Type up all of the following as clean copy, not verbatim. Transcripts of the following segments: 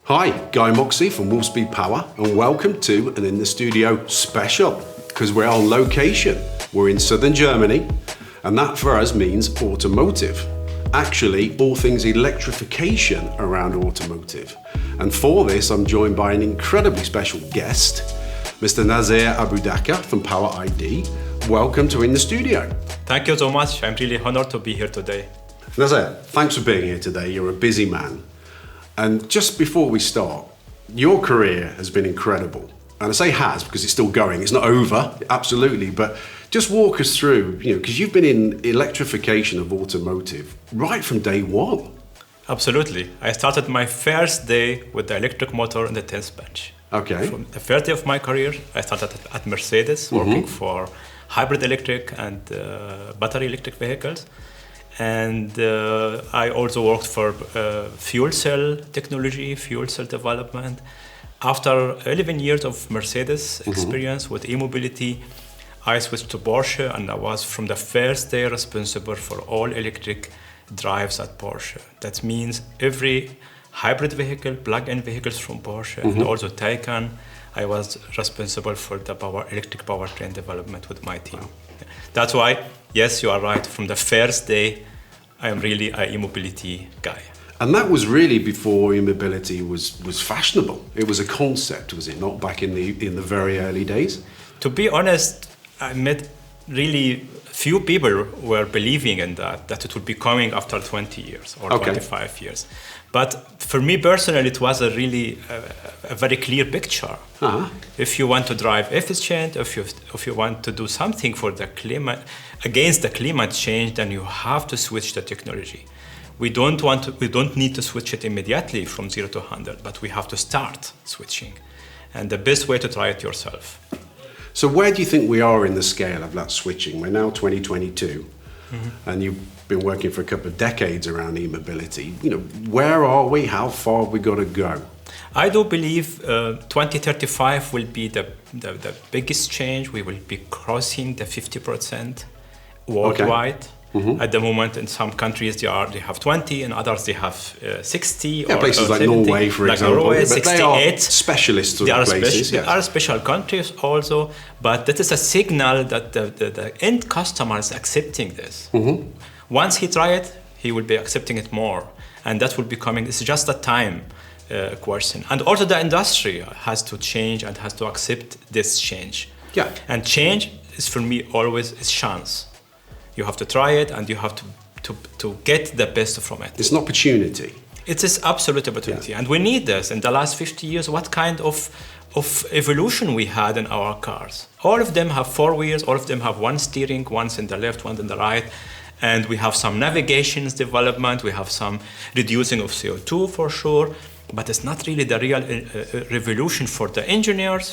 Hi, Guy Moxey from Wolfspeed Power, and welcome to an In the Studio special, because we're on location. We're in southern Germany, and that for us means automotive. Actually, all things electrification around automotive. And for this, I'm joined by an incredibly special guest, Mr. Naser Daqqa from Power I.D. Welcome to In the Studio. Thank you so much. I'm really honored to be here today. Naser, thanks for being here today. You're a busy man. And just before we start, your career has been incredible. And I say has because it's still going. It's not over, absolutely. But just walk us through, because you've been in electrification of automotive right from day one. Absolutely. I started my first day with the electric motor on the test bench. Okay. From the first day of my career, I started at Mercedes, working for hybrid electric and battery electric vehicles. And I also worked for fuel cell technology, fuel cell development. After 11 years of Mercedes experience with e-mobility, I switched to Porsche, and I was from the first day responsible for all electric drives at Porsche. That means every hybrid vehicle, plug-in vehicles from Porsche, and also Taycan, I was responsible for the electric powertrain development with my team. That's why, yes, you are right. From the first day, I am really an e-mobility guy. And that was really before e-mobility was fashionable. It was a concept, was it not, back in the very early days? To be honest, I met really few people who were believing in that it would be coming after 20 years or 25 years. But for me personally, it was a very clear picture. If you want to drive efficient, if you want to do something for the climate, against the climate change, then you have to switch the technology. We don't need to switch it immediately from 0 to 100, but we have to start switching. And the best way to try it yourself. So where do you think we are in the scale of that switching? We're now 2022, and you've been working for a couple of decades around e-mobility. Where are we? How far have we got to go? I do believe 2035 will be the biggest change. We will be crossing the 50% worldwide. At the moment, in some countries they have 20, and others they have 60. Yeah, places like 70, Norway, for like example. Norway, but 68. they are specialists of places. They are special countries also, but that is a signal that the end customer is accepting this. Once he tries it, he will be accepting it more, and that will be coming. It's just a time question, and also the industry has to change and has to accept this change. Yeah, and change is for me always a chance. You have to try it, and you have to get the best from it. It's an opportunity. It is absolute opportunity, and we need this. In the last 50 years, what kind of evolution we had in our cars? All of them have 4 wheels. All of them have one steering, one's in the left, one in the right, and we have some navigations development. We have some reducing of CO2 for sure. But it's not really the real revolution for the engineers,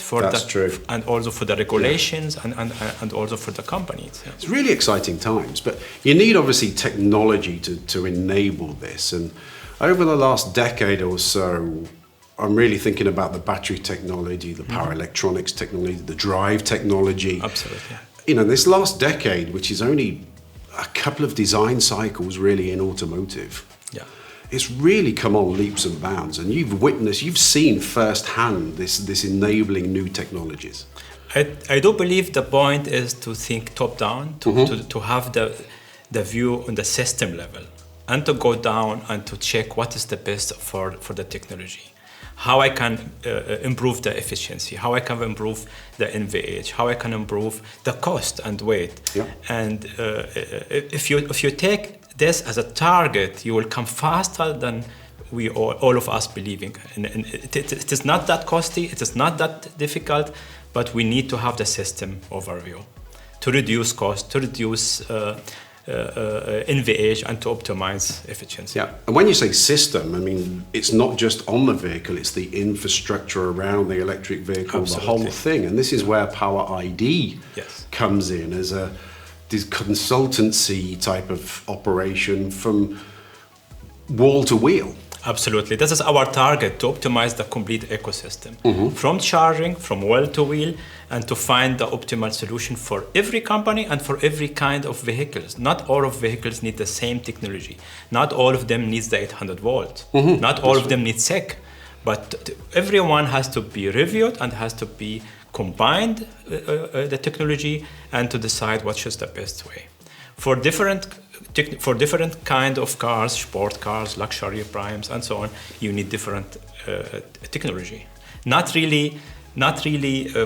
and also for the regulations, and also for the companies. Yeah. It's really exciting times, but you need obviously technology to enable this. And over the last decade or so, I'm really thinking about the battery technology, the power electronics technology, the drive technology. Absolutely. This last decade, which is only a couple of design cycles really in automotive. Yeah. It's really come on leaps and bounds, and you've seen firsthand this enabling new technologies. I do believe the point is to think top down, to have the view on the system level, and to go down and to check what is the best for the technology. How I can improve the efficiency, how I can improve the NVH, how I can improve the cost and weight. Yeah. And if you take this as a target, you will come faster than we all of us believing. And it is not that costly, it is not that difficult, but we need to have the system overview to reduce cost, to reduce NVH, and to optimize efficiency. Yeah, and when you say system, I mean, it's not just on the vehicle, it's the infrastructure around the electric vehicle, Absolutely. The whole thing. And this is where Power I.D. comes in as this consultancy type of operation from wall to wheel. Absolutely. This is our target, to optimize the complete ecosystem. From charging, from well to wheel, and to find the optimal solution for every company and for every kind of vehicles. Not all of vehicles need the same technology. Not all of them needs the 800 volt. Not all of them need SEC. But everyone has to be reviewed and has to be combined, the technology, and to decide which is the best way. For different kind of cars, sport cars, luxury primes, and so on, you need different technology. Not really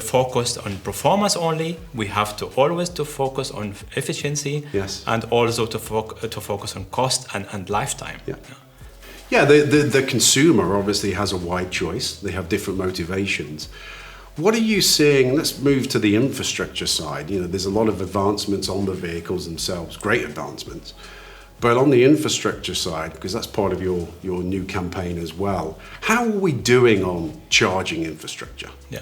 focused on performance only. We have to always to focus on efficiency, yes, and also to focus on cost and lifetime. Yeah. Yeah, the consumer obviously has a wide choice. They have different motivations. What are you seeing? Let's move to the infrastructure side. You know, there's a lot of advancements on the vehicles themselves, great advancements. But on the infrastructure side, because that's part of your new campaign as well, how are we doing on charging infrastructure? Yeah,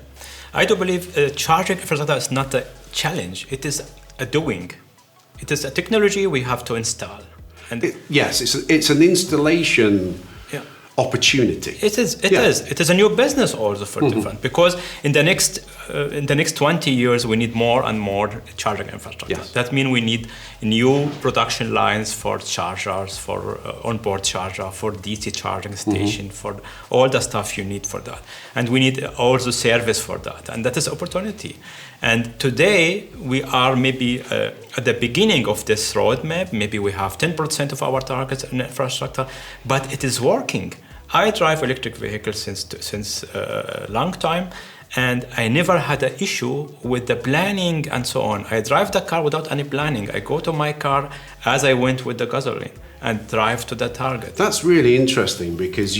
I do believe charging infrastructure is not a challenge. It is a doing. It is a technology we have to install. And yes, it's an installation opportunity. It is. It is a new business also for different, because in the next 20 years we need more and more charging infrastructure. Yes. That means we need new production lines for chargers, for onboard charger, for DC charging station, for all the stuff you need for that, and we need also service for that, and that is opportunity. And today we are maybe at the beginning of this roadmap. Maybe we have 10% of our targets in infrastructure, but it is working. I drive electric vehicles since a long time, and I never had an issue with the planning and so on. I drive the car without any planning. I go to my car as I went with the gasoline and drive to the target. That's really interesting, because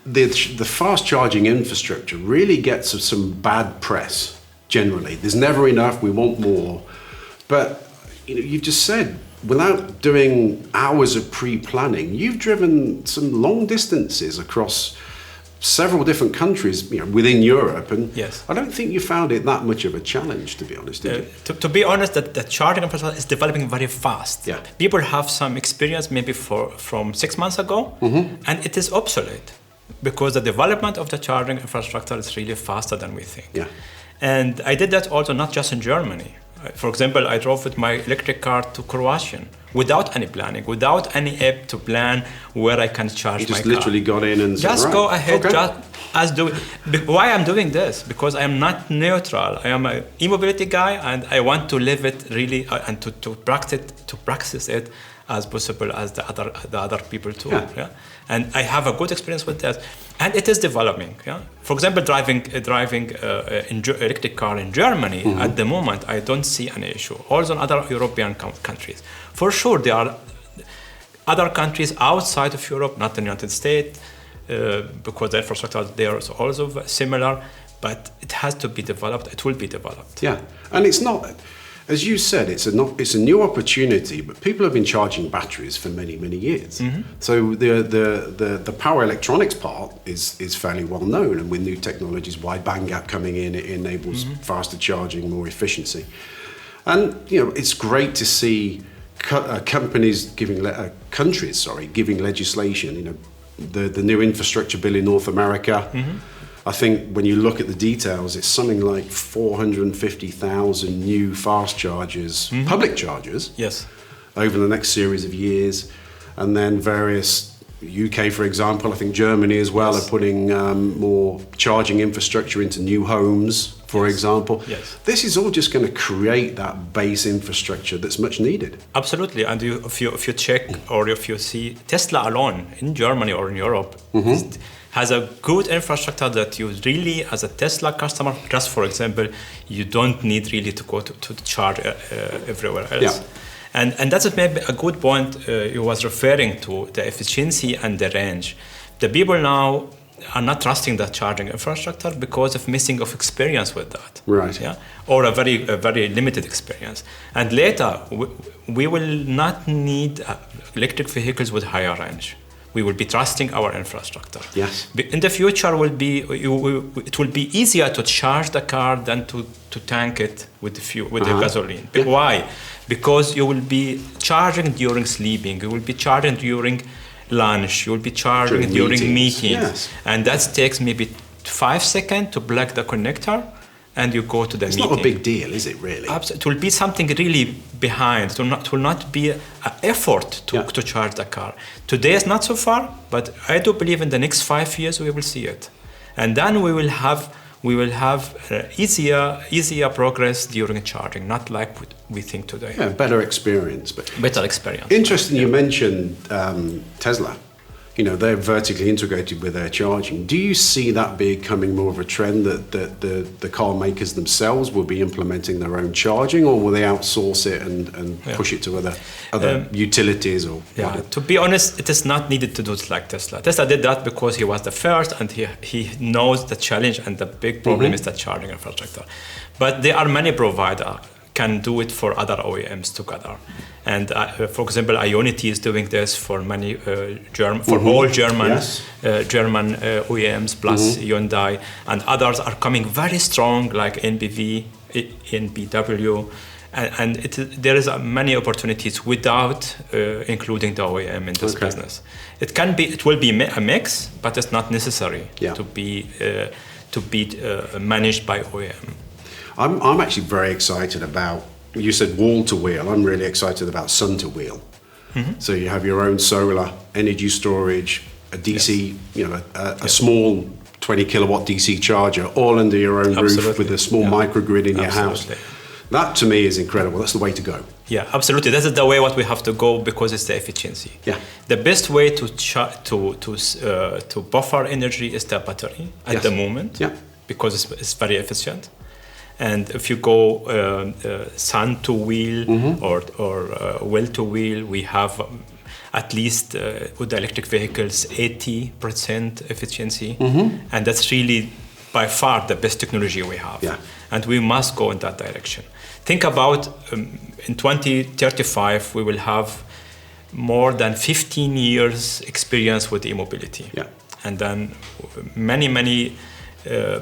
the fast charging infrastructure really gets some bad press. Generally, there's never enough. We want more, but you've just said, without doing hours of pre-planning, you've driven some long distances across several different countries, within Europe, and yes, I don't think you found it that much of a challenge, to be honest. Did you? To be honest, that the charging infrastructure is developing very fast. Yeah. People have some experience maybe from 6 months ago, and it is obsolete because the development of the charging infrastructure is really faster than we think. Yeah. And I did that also not just in Germany. For example, I drove with my electric car to Croatia without any planning, without any app to plan where I can charge my car. You just literally got in and said, just right, go ahead, okay. just as do it. Why I'm doing this? Because I am not neutral. I am an e-mobility guy, and I want to live it really and to practice it as possible as the other people too. Yeah. Yeah? And I have a good experience with that, and it is developing. Yeah. For example, driving electric car in Germany at the moment, I don't see any issue. Also in other European countries, for sure there are other countries outside of Europe, not the United States, because the infrastructure there is also similar. But it has to be developed. It will be developed. Yeah, and it's not. As you said, it's a new opportunity, but people have been charging batteries for many years. So the power electronics part is fairly well known, and with new technologies, wide bandgap coming in, it enables faster charging, more efficiency. And it's great to see countries giving legislation. The new infrastructure bill in North America. I think when you look at the details, it's something like 450,000 new fast chargers, public chargers, yes, over the next series of years. And then various, UK for example, I think Germany as well, are putting more charging infrastructure into new homes, for example. Yes. This is all just going to create that base infrastructure that's much needed. Absolutely. And if you check or if you see Tesla alone in Germany or in Europe, has a good infrastructure that you really, as a Tesla customer, just for example, you don't need really to go to charge everywhere else. Yeah. And that's maybe a good point you was referring to, the efficiency and the range. The people now are not trusting the charging infrastructure because of missing of experience with that. Right. Yeah. Or a very limited experience. And later, we will not need electric vehicles with higher range. We will be trusting our infrastructure. Yes. In the future, it will be easier to charge the car than to tank it with the gasoline. Yeah. Why? Because you will be charging during sleeping. You will be charging during lunch. You will be charging during meetings. Yes. And that takes maybe 5 seconds to plug the connector, and you go to the meeting. It's not a big deal, is it really? Absolutely. It will be something really behind. It will not be an effort to charge the car. Today is not so far, but I do believe in the next 5 years we will see it. And then we will have easier progress during charging, not like we think today. Yeah, better experience. But better experience. Interesting, you mentioned Tesla. You know, they're vertically integrated with their charging. Do you see that becoming more of a trend that the car makers themselves will be implementing their own charging, or will they outsource it and push it to other utilities? Or to be honest, it is not needed to do it like Tesla. Tesla did that because he was the first, and he knows the challenge, and the big problem is the charging infrastructure. But there are many providers can do it for other OEMs together. And for example, Ionity is doing this for many all German OEMs plus Hyundai, and others are coming very strong like NBW, and there is many opportunities without including the OEM in this business. It will be a mix, but it's not necessary to be managed by OEM. I'm actually very excited about, you said wall to wheel, I'm really excited about sun to wheel. So you have your own solar energy storage, a DC, a small 20 kilowatt DC charger, all under your own roof with a small microgrid in your house. That to me is incredible. That's the way to go. Yeah, absolutely. That is the way what we have to go, because it's the efficiency. Yeah. The best way to buffer energy is the battery at the moment, because it's very efficient. And if you go sun to wheel or wheel to wheel, we have at least with the electric vehicles 80% efficiency, and that's really by far the best technology we have. Yeah. And we must go in that direction. Think about in 2035 we will have more than 15 years experience with e-mobility. Yeah. And then many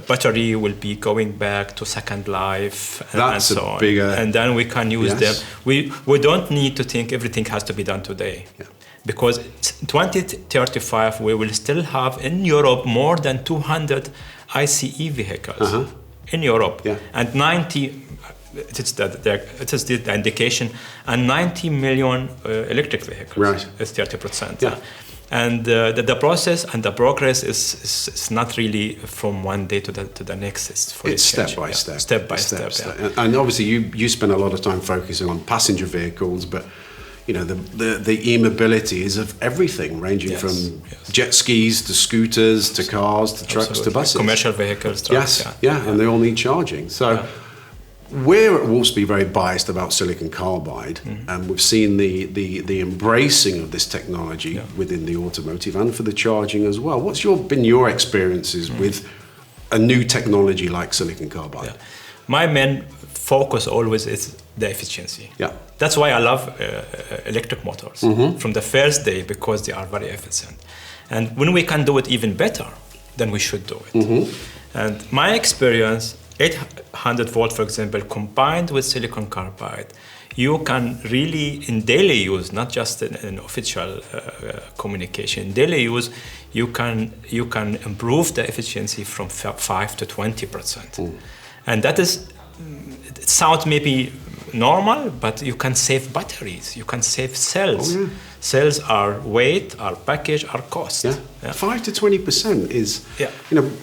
battery will be going back to second life and so on. And then we can use them. We don't need to think everything has to be done today. Yeah. Because 2035 we will still have in Europe more than 200 ICE vehicles in Europe. Yeah. And 90, it is the indication, and 90 million electric vehicles. Right. It's 30%. Yeah. And the process and the progress is not really from one day to the next. It's step by step. Step by step. And obviously you spend a lot of time focusing on passenger vehicles, but the e-mobility is of everything, ranging from jet skis to scooters to cars to trucks to buses. Commercial vehicles, trucks. And they all need charging. So we're at Wolfspeed very biased about silicon carbide, and we've seen the embracing of this technology within the automotive and for the charging as well. What's been your experiences with a new technology like silicon carbide? Yeah. My main focus always is the efficiency. Yeah. That's why I love electric motors from the first day, because they are very efficient. And when we can do it even better, then we should do it. And my experience, 800 volt, for example, combined with silicon carbide, you can really, in daily use, not just in official communication, in daily use, you can improve the efficiency from 5 to 20%. And that is, it sounds maybe normal, but you can save batteries, you can save cells. Cells are weight, are package, are cost. 5 to 20% is,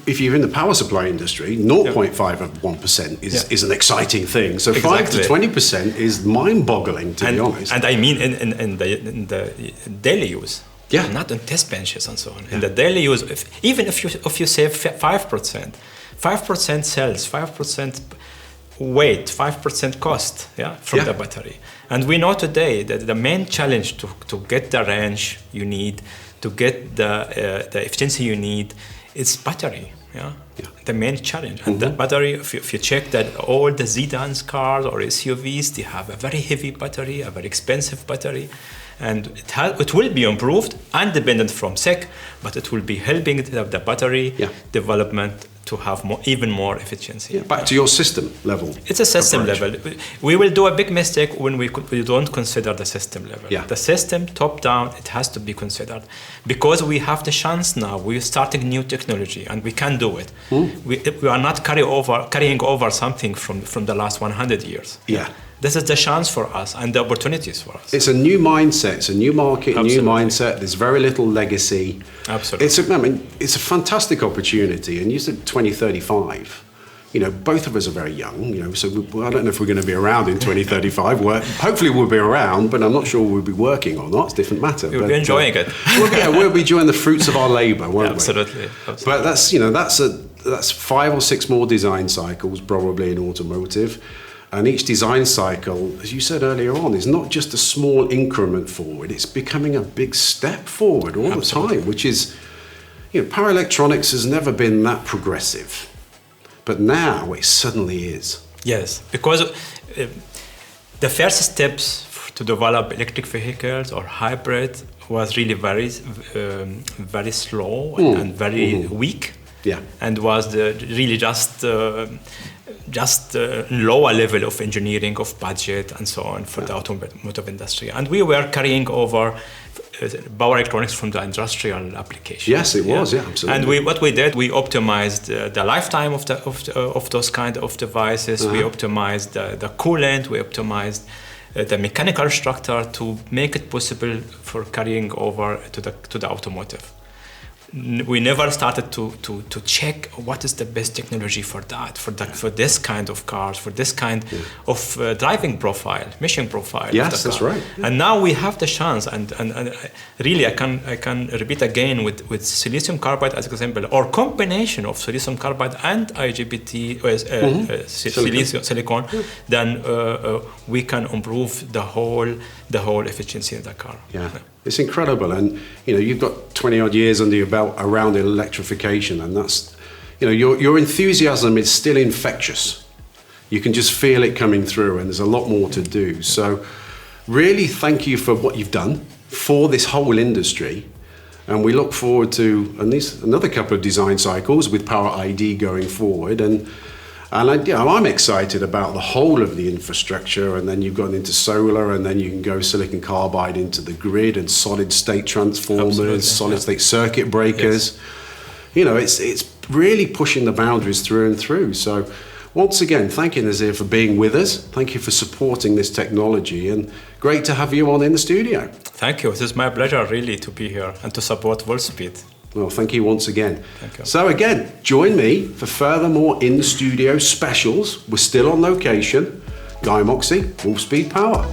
if you're in the power supply industry, 0.5 of 1% is an exciting thing. So 5 to 20% is mind-boggling, to be honest. And I mean in the daily use. Not on test benches and so on. In the daily use, even if you save 5%, 5% cells, 5% weight, 5% cost from the battery. And we know today that the main challenge to get the range you need, to get the efficiency you need, is battery. The main challenge. And the battery, if you check that all the sedans cars or SUVs, they have a very heavy battery, a very expensive battery. And it will be improved, independent from SEC, but it will be helping the battery development to have even more efficiency. Back to your system level. It's a system level. We will do a big mistake when we don't consider the system level. The system, top down, it has to be considered, because we have the chance now. We're starting new technology, and we can do it. We are not carrying over something from the last 100 years. this is the chance for us and the opportunities for us. It's a new mindset, it's a new market, a Absolutely. new mindset. There's very little legacy. Absolutely. It's a fantastic opportunity. And you said 2035. You know, both of us are very young, you know, so I don't know if we're going to be around in 2035. Hopefully we'll be around, but I'm not sure we'll be working or not. It's a different matter. We'll be enjoying it. We'll be enjoying the fruits of our labour, won't we? Absolutely. But that's 5 or 6 more design cycles probably in automotive. And each design cycle, as you said earlier on, is not just a small increment forward. It's becoming a big step forward all the time, which is, you know, power electronics has never been that progressive. But now it suddenly is. Yes, because the first steps to develop electric vehicles or hybrid was really very slow and very weak. Yeah. And was really just lower level of engineering, of budget, and so on for the automotive industry. And we were carrying over power electronics from the industrial application. Yes, it was. Yeah, absolutely. And what we did, we optimized the lifetime of those kind of devices. We optimized the coolant. We optimized the mechanical structure to make it possible for carrying over to the automotive. We never started to check what is the best technology for that, for this kind of cars, for this kind of driving profile, mission profile. Yes, that's right. Yeah. And now we have the chance, and really I can repeat again with silicon carbide as an example, or combination of silicon carbide and IGBT, silicon, then we can improve the whole efficiency in the car. Yeah. It's incredible, and you know, you've got 20 odd years under your belt around electrification, and that's, you know, your enthusiasm is still infectious. You can just feel it coming through, and there's a lot more to do. So really thank you for what you've done for this whole industry, and we look forward to at least another couple of design cycles with Power I.D. going forward. And I'm excited about the whole of the infrastructure, and then you've gone into solar, and then you can go silicon carbide into the grid and solid state transformers, solid state circuit breakers. Yes. You know, it's really pushing the boundaries through and through. So once again, thank you, Naser, for being with us. Thank you for supporting this technology, and great to have you on in the studio. Thank you. It is my pleasure really to be here and to support Wolfspeed. Well, thank you once again. Thank you. So again, join me for further more in-the-studio specials. We're still on location. Guy Moxey, Wolfspeed Power.